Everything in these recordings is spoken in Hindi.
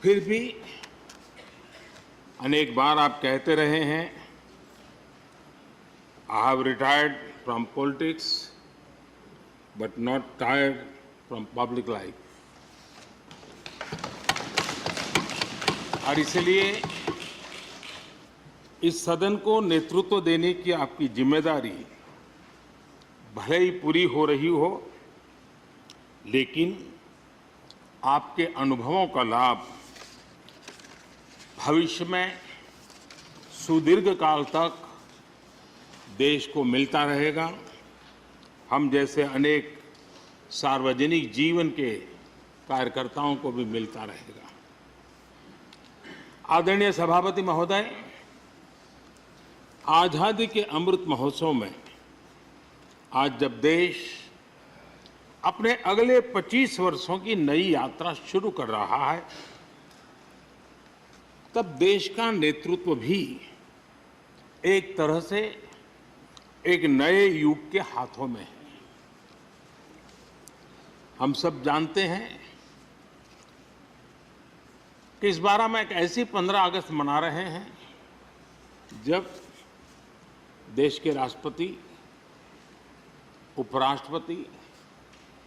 फिर भी अनेक बार आप कहते रहे हैं, I have retired from politics but not tired from public life. और इसलिए इस सदन को नेतृत्व देने की आपकी जिम्मेदारी भले ही पूरी हो रही हो, लेकिन आपके अनुभवों का लाभ भविष्य में सुदीर्घ काल तक देश को मिलता रहेगा। हम जैसे अनेक सार्वजनिक जीवन के कार्यकर्ताओं को भी मिलता रहेगा। आदरणीय सभापति महोदय, आजादी के अमृत महोत्सव में आज जब देश अपने अगले 25 वर्षों की नई यात्रा शुरू कर रहा है, तब देश का नेतृत्व भी एक तरह से एक नए युग के हाथों में है। हम सब जानते हैं कि इस बार हम एक ऐसी 15 अगस्त मना रहे हैं जब देश के राष्ट्रपति, उपराष्ट्रपति,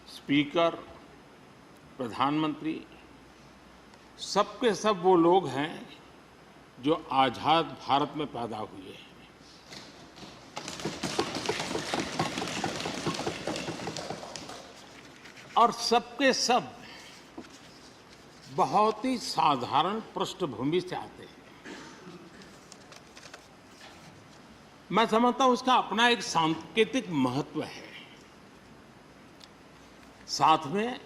स्पीकर, प्रधानमंत्री सबके सब वो लोग हैं जो आजाद भारत में पैदा हुए हैं। और सबके सब बहुत ही साधारण पृष्ठभूमि से आते हैं। मैं समझता हूं उसका अपना एक सांकेतिक महत्व है, साथ में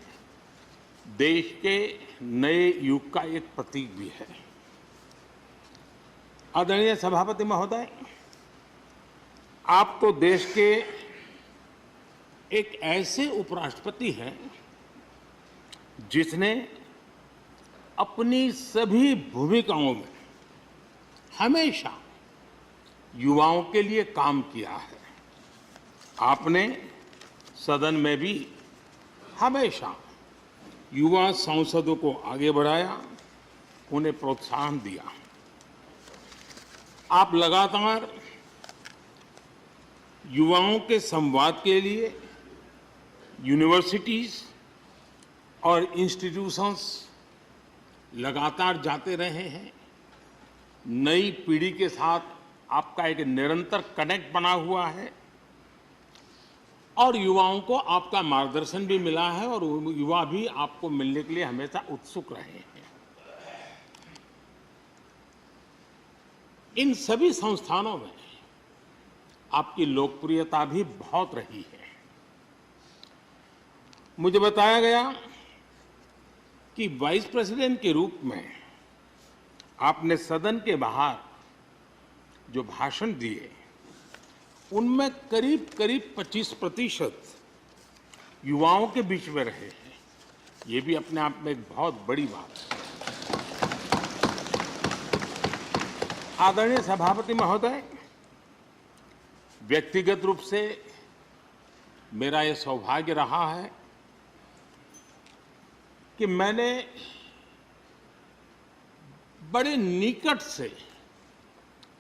देश के नए युग का एक प्रतीक भी है। आदरणीय सभापति महोदय, आप तो देश के एक ऐसे उपराष्ट्रपति हैं जिसने अपनी सभी भूमिकाओं में हमेशा युवाओं के लिए काम किया है। आपने सदन में भी हमेशा युवा सांसदों को आगे बढ़ाया, उन्हें प्रोत्साहन दिया। आप लगातार युवाओं के संवाद के लिए यूनिवर्सिटीज और इंस्टीट्यूशंस लगातार जाते रहे हैं। नई पीढ़ी के साथ आपका एक निरंतर कनेक्ट बना हुआ है और युवाओं को आपका मार्गदर्शन भी मिला है और युवा भी आपको मिलने के लिए हमेशा उत्सुक रहे हैं। इन सभी संस्थानों में आपकी लोकप्रियता भी बहुत रही है। मुझे बताया गया कि वाइस प्रेसिडेंट के रूप में आपने सदन के बाहर जो भाषण दिए, उनमें करीब करीब 25% युवाओं के बीच में रहे हैं। ये भी अपने आप में एक बहुत बड़ी बात है। आदरणीय सभापति महोदय, व्यक्तिगत रूप से मेरा यह सौभाग्य रहा है कि मैंने बड़े निकट से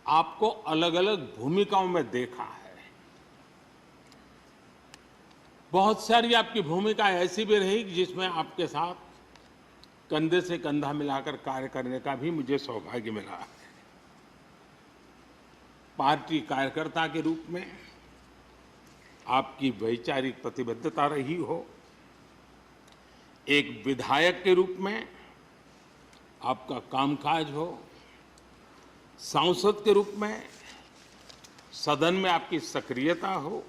आपको अलग अलग भूमिकाओं में देखा है। बहुत सारी आपकी भूमिका ऐसी भी रही जिसमें आपके साथ कंधे से कंधा मिलाकर कार्य करने का भी मुझे सौभाग्य मिला है। पार्टी कार्यकर्ता के रूप में आपकी वैचारिक प्रतिबद्धता रही हो, एक विधायक के रूप में आपका कामकाज हो, सांसद के रूप में सदन में आपकी सक्रियता हो,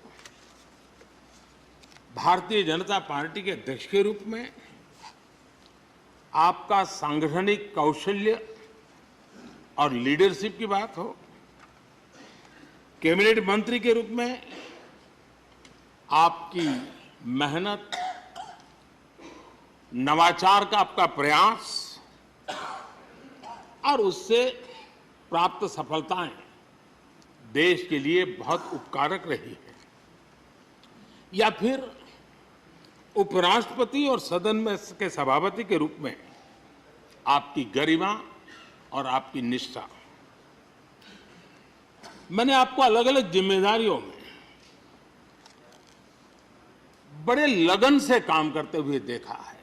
भारतीय जनता पार्टी के अध्यक्ष के रूप में आपका सांगठनिक कौशल्य और लीडरशिप की बात हो, कैबिनेट मंत्री के रूप में आपकी मेहनत, नवाचार का आपका प्रयास और उससे प्राप्त सफलताएं देश के लिए बहुत उपकारक रही है, या फिर उपराष्ट्रपति और सदन में के सभापति के रूप में आपकी गरिमा और आपकी निष्ठा। मैंने आपको अलग अलग जिम्मेदारियों में बड़े लगन से काम करते हुए देखा है।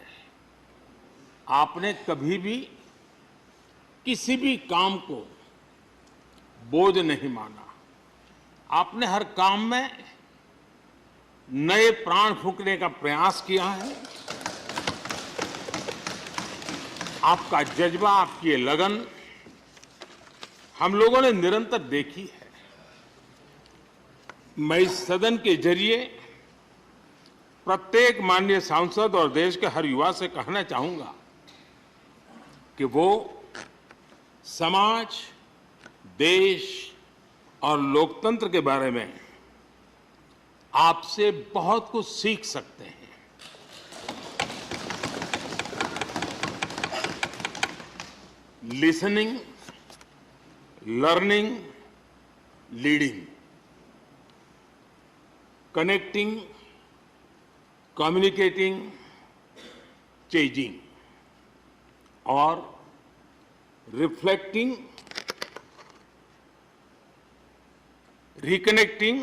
आपने कभी भी किसी भी काम को बोझ नहीं माना। आपने हर काम में नए प्राण फूंकने का प्रयास किया है। आपका जज्बा, आपकी ये लगन हम लोगों ने निरंतर देखी है। मैं इस सदन के जरिए प्रत्येक माननीय सांसद और देश के हर युवा से कहना चाहूंगा कि वो समाज, देश और लोकतंत्र के बारे में आपसे बहुत कुछ सीख सकते हैं। Listening, learning, leading, connecting, communicating, changing और रिफ्लेक्टिंग, रिकनेक्टिंग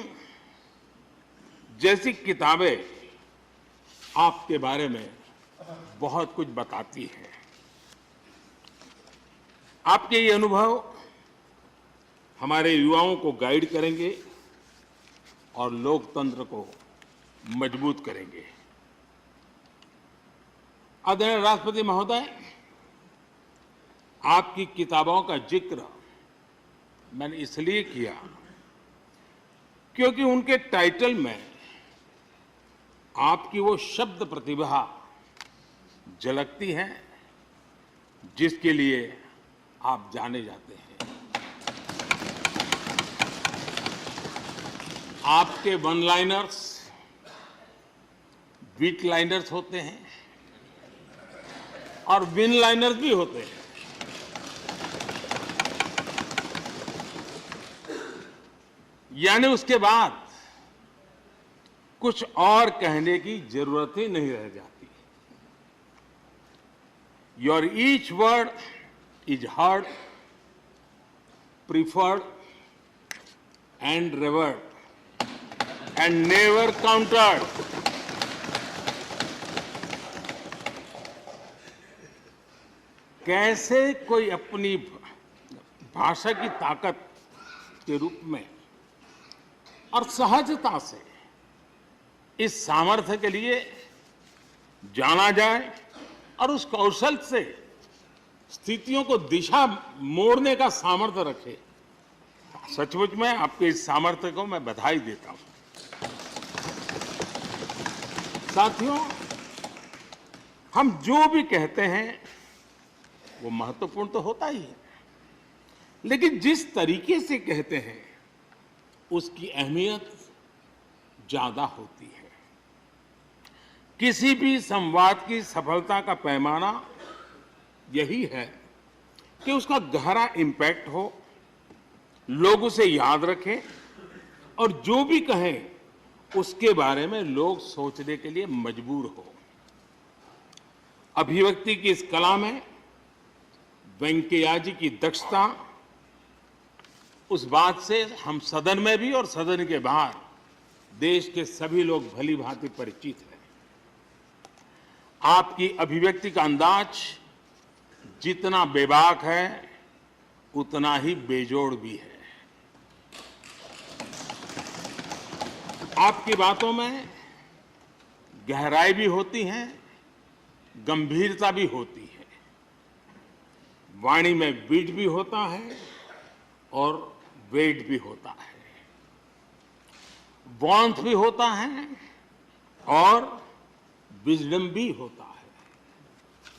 जैसी किताबें आपके बारे में बहुत कुछ बताती हैं। आपके ये अनुभव हमारे युवाओं को गाइड करेंगे और लोकतंत्र को मजबूत करेंगे। आदरणीय राष्ट्रपति महोदय, आपकी किताबों का जिक्र मैंने इसलिए किया क्योंकि उनके टाइटल में आपकी वो शब्द प्रतिभा झलकती है जिसके लिए आप जाने जाते हैं। आपके वन लाइनर्स, बीट लाइनर्स होते हैं और विन लाइनर्स भी होते हैं। यानी उसके बाद कुछ और कहने की जरूरत ही नहीं रह जाती। Your each word is heard, preferred and revered and never countered. कैसे कोई अपनी भाषा की ताकत के रूप में और सहजता से इस सामर्थ्य के लिए जाना जाए और उस कौशल से स्थितियों को दिशा मोड़ने का सामर्थ्य रखे। सचमुच में आपके इस सामर्थ्य को मैं बधाई देता हूं। साथियों, हम जो भी कहते हैं वो महत्वपूर्ण तो होता ही है, लेकिन जिस तरीके से कहते हैं उसकी अहमियत ज्यादा होती है। किसी भी संवाद की सफलता का पैमाना यही है कि उसका गहरा इम्पैक्ट हो, लोग उसे याद रखें और जो भी कहें उसके बारे में लोग सोचने के लिए मजबूर हो। अभिव्यक्ति की इस कला में वेंकैया जी की दक्षता, उस बात से हम सदन में भी और सदन के बाहर देश के सभी लोग भली भांति परिचित हैं। आपकी अभिव्यक्ति का अंदाज जितना बेबाक है उतना ही बेजोड़ भी है। आपकी बातों में गहराई भी होती है, गंभीरता भी होती है, वाणी में बीट भी होता है और वेट भी होता है, वार्मथ भी होता है और विजडम भी होता है।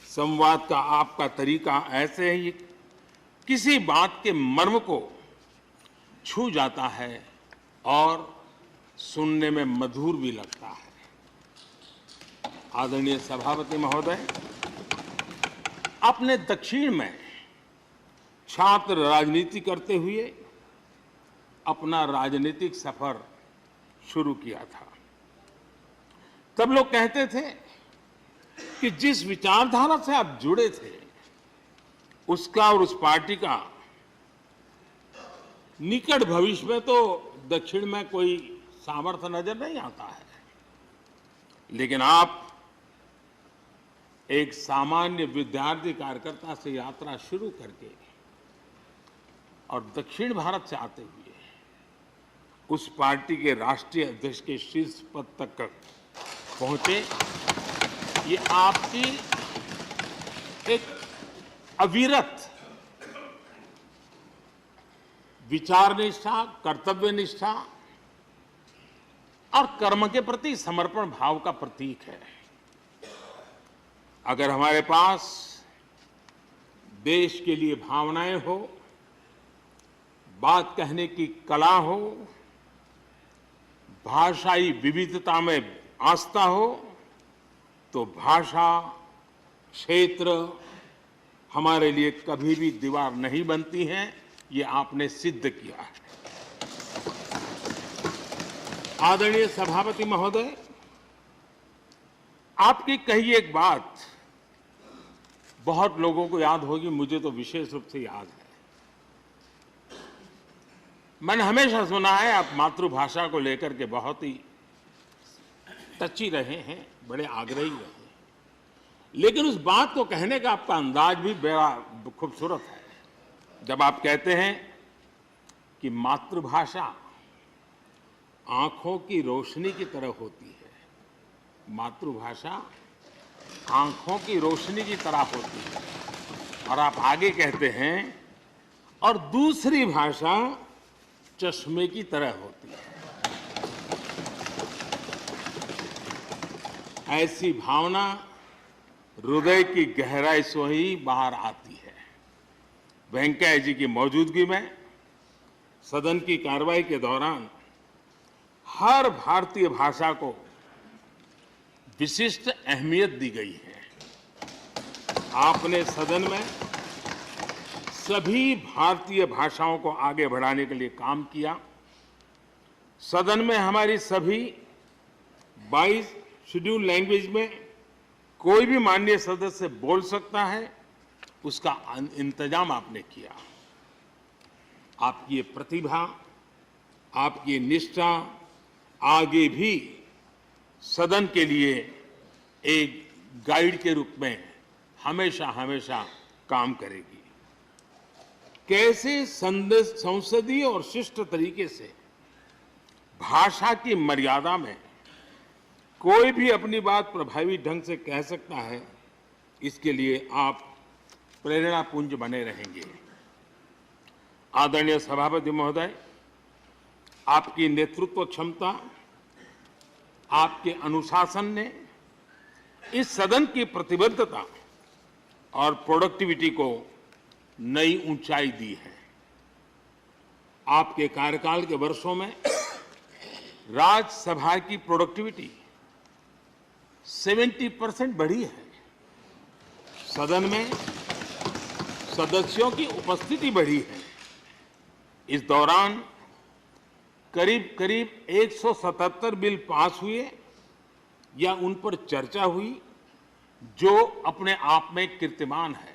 संवाद का आपका तरीका ऐसे ही किसी बात के मर्म को छू जाता है और सुनने में मधुर भी लगता है। आदरणीय सभापति महोदय, आपने दक्षिण में छात्र राजनीति करते हुए अपना राजनीतिक सफर शुरू किया था। तब लोग कहते थे कि जिस विचारधारा से आप जुड़े थे उसका और उस पार्टी का निकट भविष्य में तो दक्षिण में कोई सामर्थ्य नजर नहीं आता है, लेकिन आप एक सामान्य विद्यार्थी कार्यकर्ता से यात्रा शुरू करके और दक्षिण भारत से आते हुए उस पार्टी के राष्ट्रीय अध्यक्ष के शीर्ष पद तक पहुंचे, ये आपकी एक अविरत विचार निष्ठा, कर्तव्य निष्ठा और कर्म के प्रति समर्पण भाव का प्रतीक है। अगर हमारे पास देश के लिए भावनाएं हो, बात कहने की कला हो, भाषाई विविधता में आस्था हो, तो भाषा क्षेत्र हमारे लिए कभी भी दीवार नहीं बनती है। ये आपने सिद्ध किया है। आदरणीय सभापति महोदय, आपकी कही एक बात बहुत लोगों को याद होगी, मुझे तो विशेष रूप से याद है। मैंने हमेशा सुना है आप मातृभाषा को लेकर के बहुत ही टची रहे हैं, बड़े आग्रही रहे हैं, लेकिन उस बात को कहने का आपका अंदाज भी बड़ा खूबसूरत है। जब आप कहते हैं कि मातृभाषा आंखों की रोशनी की तरह होती है, मातृभाषा आंखों की रोशनी की तरह होती है, और आप आगे कहते हैं और दूसरी भाषा चश्मे की तरह होती है। ऐसी भावना हृदय की गहराई से ही बाहर आती है। वेंकैया जी की मौजूदगी में सदन की कार्रवाई के दौरान हर भारतीय भाषा को विशिष्ट अहमियत दी गई है। आपने सदन में सभी भारतीय भाषाओं को आगे बढ़ाने के लिए काम किया। सदन में हमारी सभी 22 शेड्यूल लैंग्वेज में कोई भी माननीय सदस्य बोल सकता है, उसका इंतजाम आपने किया। आपकी ये प्रतिभा, आपकी ये निष्ठा आगे भी सदन के लिए एक गाइड के रूप में हमेशा हमेशा काम करेगी। कैसे संसदीय और शिष्ट तरीके से भाषा की मर्यादा में कोई भी अपनी बात प्रभावी ढंग से कह सकता है, इसके लिए आप प्रेरणापुंज बने रहेंगे। आदरणीय सभापति महोदय, आपकी नेतृत्व क्षमता, आपके अनुशासन ने इस सदन की प्रतिबद्धता और प्रोडक्टिविटी को नई ऊंचाई दी है। आपके कार्यकाल के वर्षों में राज्यसभा की प्रोडक्टिविटी 70% बढ़ी है। सदन में सदस्यों की उपस्थिति बढ़ी है। इस दौरान करीब करीब 177 बिल पास हुए या उन पर चर्चा हुई, जो अपने आप में कीर्तिमान है।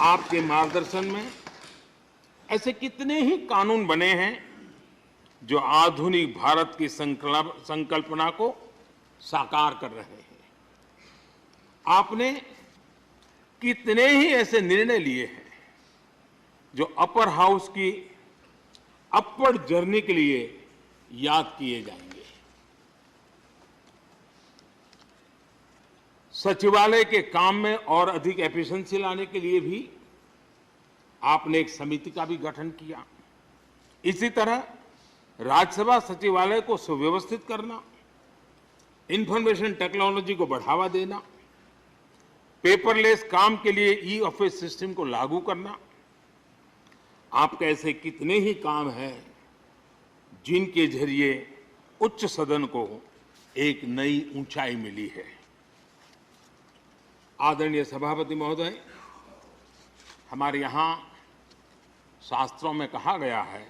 आपके मार्गदर्शन में ऐसे कितने ही कानून बने हैं जो आधुनिक भारत की संकल्पना को साकार कर रहे हैं। आपने कितने ही ऐसे निर्णय लिए हैं जो अपर हाउस की अपवर्ड जर्नी के लिए याद किए जाएंगे। सचिवालय के काम में और अधिक एफिशिएंसी लाने के लिए भी आपने एक समिति का भी गठन किया। इसी तरह राज्यसभा सचिवालय को सुव्यवस्थित करना, इंफॉर्मेशन टेक्नोलॉजी को बढ़ावा देना, पेपरलेस काम के लिए ई ऑफिस सिस्टम को लागू करना, आपके ऐसे कितने ही काम हैं जिनके जरिए उच्च सदन को एक नई ऊंचाई मिली है। आदरणीय सभापति महोदय, हमारे यहाँ शास्त्रों में कहा गया है,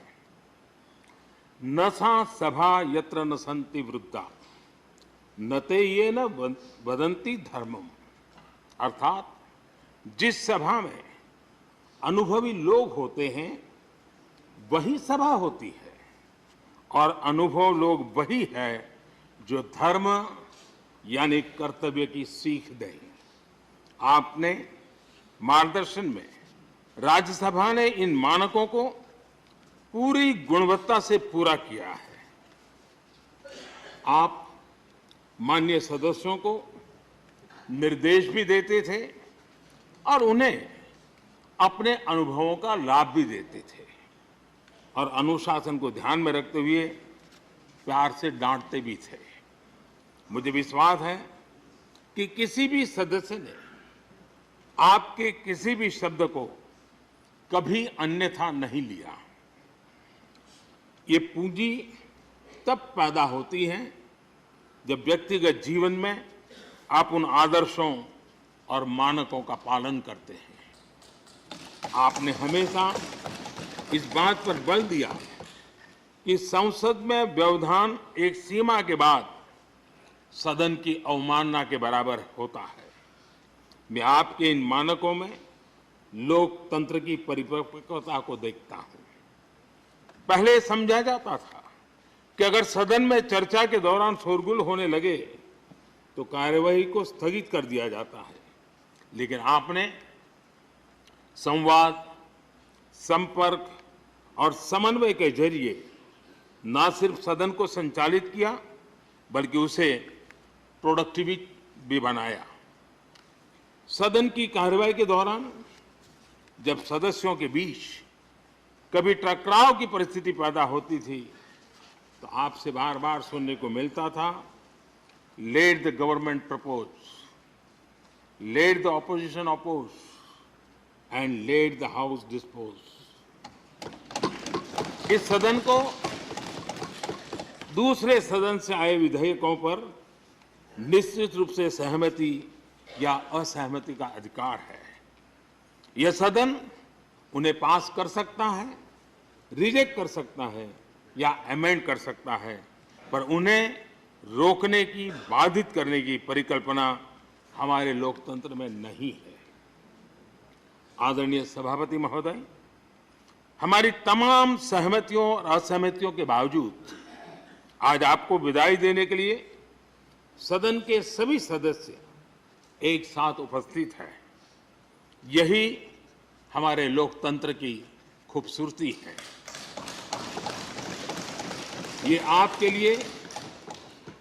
न सा सभा यत्र न सन्ति वृद्धा न ते ये न वदन्ति धर्मम, अर्थात जिस सभा में अनुभवी लोग होते हैं वही सभा होती है और अनुभव लोग वही है जो धर्म यानी कर्तव्य की सीख दें। आपने मार्गदर्शन में राज्यसभा ने इन मानकों को पूरी गुणवत्ता से पूरा किया है। आप माननीय सदस्यों को निर्देश भी देते थे और उन्हें अपने अनुभवों का लाभ भी देते थे और अनुशासन को ध्यान में रखते हुए प्यार से डांटते भी थे। मुझे विश्वास है कि किसी भी सदस्य ने आपके किसी भी शब्द को कभी अन्यथा नहीं लिया। ये पूंजी तब पैदा होती है जब व्यक्तिगत जीवन में आप उन आदर्शों और मानकों का पालन करते हैं। आपने हमेशा इस बात पर बल दिया कि संसद में व्यवधान एक सीमा के बाद सदन की अवमानना के बराबर होता है। मैं आपके इन मानकों में लोकतंत्र की परिपक्वता को देखता हूं। पहले समझा जाता था कि अगर सदन में चर्चा के दौरान शोरगुल होने लगे तो कार्यवाही को स्थगित कर दिया जाता है, लेकिन आपने संवाद, संपर्क और समन्वय के जरिए न सिर्फ सदन को संचालित किया बल्कि उसे प्रोडक्टिव भी बनाया। सदन की कार्यवाही के दौरान जब सदस्यों के बीच कभी टकराव की परिस्थिति पैदा होती थी तो आपसे बार बार सुनने को मिलता था, let the government propose, let the opposition oppose and let the house dispose. इस सदन को दूसरे सदन से आए विधेयकों पर निश्चित रूप से सहमति या असहमति का अधिकार है। यह सदन उन्हें पास कर सकता है, रिजेक्ट कर सकता है या अमेंड कर सकता है, पर उन्हें रोकने की, बाधित करने की परिकल्पना हमारे लोकतंत्र में नहीं है। आदरणीय सभापति महोदय, हमारी तमाम सहमतियों और असहमतियों के बावजूद आज आपको विदाई देने के लिए सदन के सभी सदस्य एक साथ उपस्थित हैं। यही हमारे लोकतंत्र की खूबसूरती है। ये आपके लिए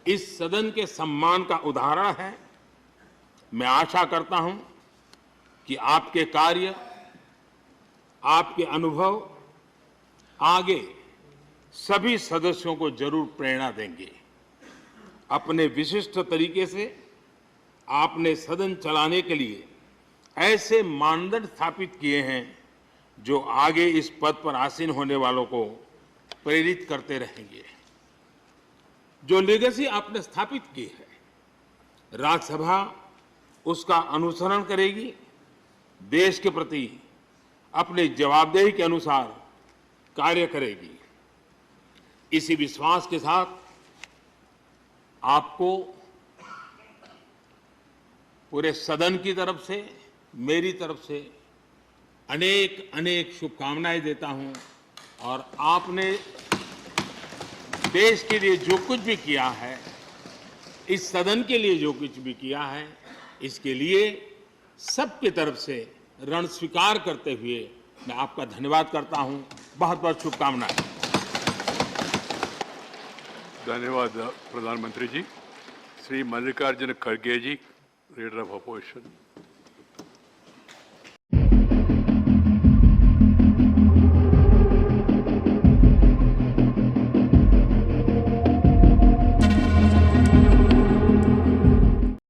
इस सदन के सम्मान का उदाहरण है। मैं आशा करता हूं कि आपके कार्य, आपके अनुभव आगे सभी सदस्यों को जरूर प्रेरणा देंगे। अपने विशिष्ट तरीके से आपने सदन चलाने के लिए ऐसे मानदंड स्थापित किए हैं जो आगे इस पद पर आसीन होने वालों को प्रेरित करते रहेंगे। जो लेगेसी आपने स्थापित की है, राज्यसभा उसका अनुसरण करेगी, देश के प्रति अपनी जवाबदेही के अनुसार कार्य करेगी। इसी विश्वास के साथ आपको पूरे सदन की तरफ से, मेरी तरफ से अनेक अनेक शुभकामनाएं देता हूं और आपने देश के लिए जो कुछ भी किया है, इस सदन के लिए जो कुछ भी किया है, इसके लिए सबकी तरफ से ऋण स्वीकार करते हुए मैं आपका धन्यवाद करता हूं। बहुत बहुत शुभकामनाएं। धन्यवाद प्रधानमंत्री जी। श्री मल्लिकार्जुन खड़गे जी, लीडर ऑफ अपोजिशन।